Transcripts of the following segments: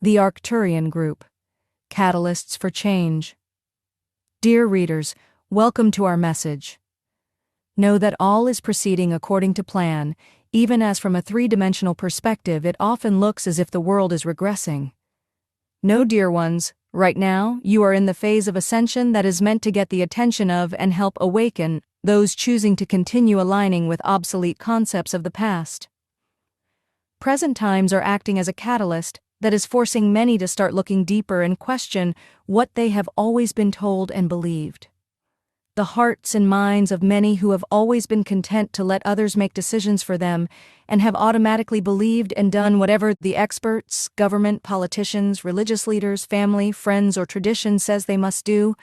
The Arcturian Group. Catalysts for Change. Dear readers, welcome to our message. Know that all is proceeding according to plan, even as from a three-dimensional perspective it often looks as if the world is regressing. No, dear ones, right now you are in the phase of ascension that is meant to get the attention of and help awaken those choosing to continue aligning with obsolete concepts of the past. Present times are acting as a catalyst that is forcing many to start looking deeper and question what they have always been told and believed. The hearts and minds of many who have always been content to let others make decisions for them and have automatically believed and done whatever the experts, government, politicians, religious leaders, family, friends, or tradition says they must do,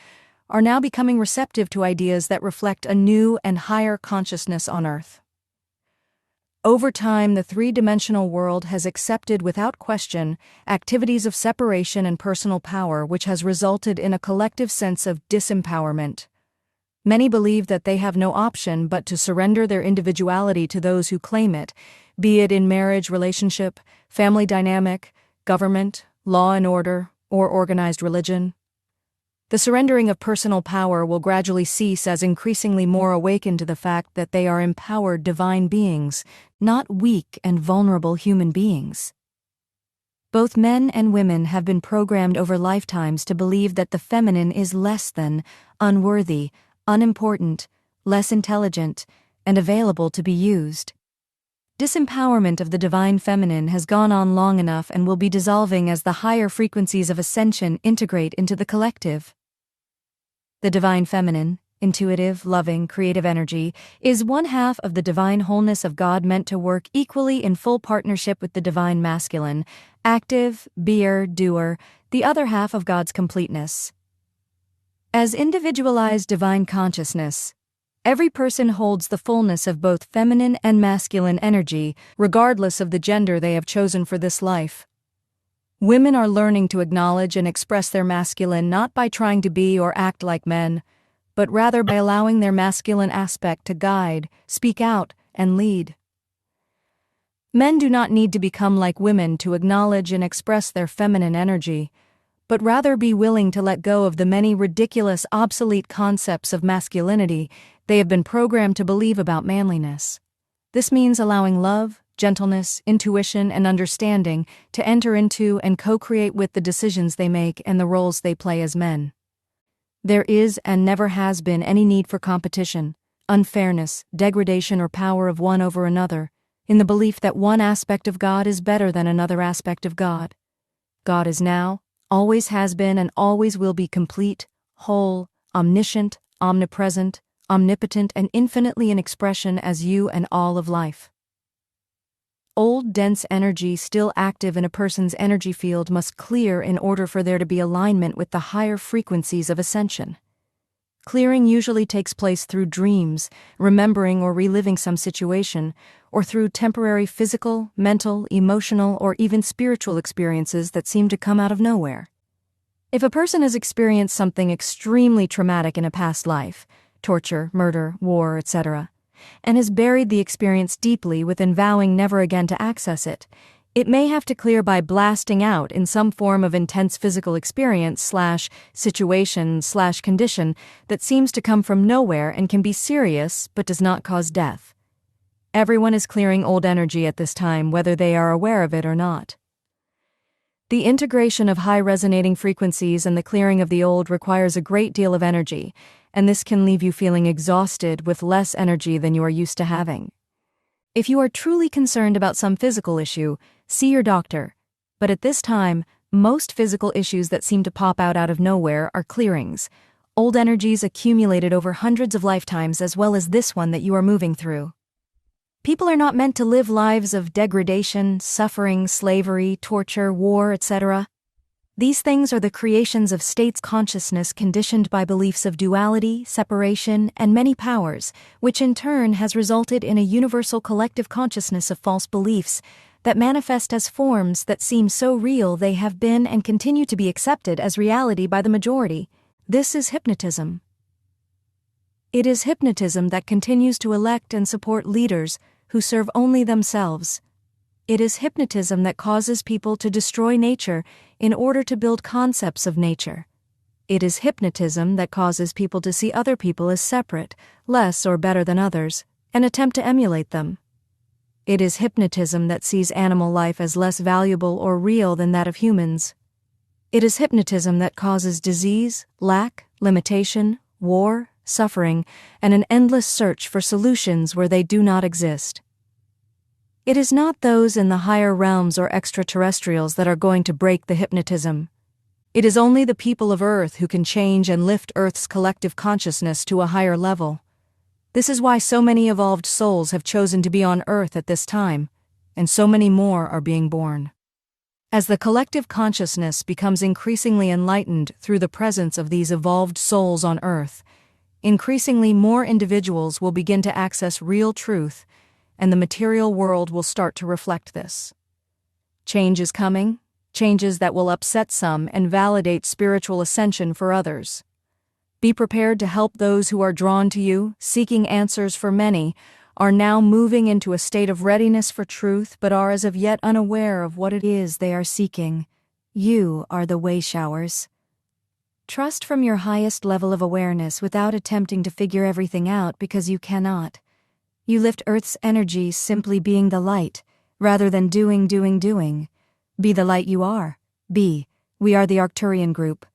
are now becoming receptive to ideas that reflect a new and higher consciousness on Earth. Over time, the three-dimensional world has accepted without question activities of separation and personal power, which has resulted in a collective sense of disempowerment. Many believe that they have no option but to surrender their individuality to those who claim it, be it in marriage, relationship, family dynamic, government, law and order, or organized religion. The surrendering of personal power will gradually cease as increasingly more awaken to the fact that they are empowered divine beings, not weak and vulnerable human beings. Both men and women have been programmed over lifetimes to believe that the feminine is less than, unworthy, unimportant, less intelligent, and available to be used. Disempowerment of the divine feminine has gone on long enough and will be dissolving as the higher frequencies of ascension integrate into the collective. The divine feminine, intuitive, loving, creative energy, is one half of the divine wholeness of God meant to work equally in full partnership with the divine masculine, active, beer, doer, the other half of God's completeness. As individualized divine consciousness, every person holds the fullness of both feminine and masculine energy, regardless of the gender they have chosen for this life. Women are learning to acknowledge and express their masculine not by trying to be or act like men, but rather by allowing their masculine aspect to guide, speak out, and lead. Men do not need to become like women to acknowledge and express their feminine energy, but rather be willing to let go of the many ridiculous, obsolete concepts of masculinity they have been programmed to believe about manliness. This means allowing love, gentleness, intuition, and understanding to enter into and co-create with the decisions they make and the roles they play as men. There is and never has been any need for competition, unfairness, degradation, or power of one over another, in the belief that one aspect of God is better than another aspect of God. God is now, always has been, and always will be complete, whole, omniscient, omnipresent, omnipotent, and infinitely in expression as you and all of life. Old, dense energy still active in a person's energy field must clear in order for there to be alignment with the higher frequencies of ascension. Clearing usually takes place through dreams, remembering or reliving some situation, or through temporary physical, mental, emotional, or even spiritual experiences that seem to come out of nowhere. If a person has experienced something extremely traumatic in a past life, torture, murder, war, etc., and has buried the experience deeply within vowing never again to access it, it may have to clear by blasting out in some form of intense physical experience / situation / condition that seems to come from nowhere and can be serious but does not cause death. Everyone is clearing old energy at this time, whether they are aware of it or not. The integration of high resonating frequencies and the clearing of the old requires a great deal of energy, and this can leave you feeling exhausted with less energy than you are used to having. If you are truly concerned about some physical issue, see your doctor. But at this time, most physical issues that seem to pop out of nowhere are clearings, old energies accumulated over hundreds of lifetimes as well as this one that you are moving through. People are not meant to live lives of degradation, suffering, slavery, torture, war, etc. These things are the creations of states consciousness conditioned by beliefs of duality, separation, and many powers, which in turn has resulted in a universal collective consciousness of false beliefs that manifest as forms that seem so real they have been and continue to be accepted as reality by the majority. This is hypnotism. It is hypnotism that continues to elect and support leaders who serve only themselves. It is hypnotism that causes people to destroy nature in order to build concepts of nature. It is hypnotism that causes people to see other people as separate, less or better than others, and attempt to emulate them. It is hypnotism that sees animal life as less valuable or real than that of humans. It is hypnotism that causes disease, lack, limitation, war, suffering, and an endless search for solutions where they do not exist. It is not those in the higher realms or extraterrestrials that are going to break the hypnotism. It is only the people of Earth who can change and lift Earth's collective consciousness to a higher level. This is why so many evolved souls have chosen to be on Earth at this time, and so many more are being born. As the collective consciousness becomes increasingly enlightened through the presence of these evolved souls on Earth, increasingly more individuals will begin to access real truth, and the material world will start to reflect this. Change is coming. Changes that will upset some and validate spiritual ascension for others. Be prepared to help those who are drawn to you, seeking answers for many, are now moving into a state of readiness for truth but are as of yet unaware of what it is they are seeking. You are the way showers. Trust from your highest level of awareness without attempting to figure everything out because you cannot. You lift Earth's energy simply being the light, rather than doing. Be the light you are. We are the Arcturian group.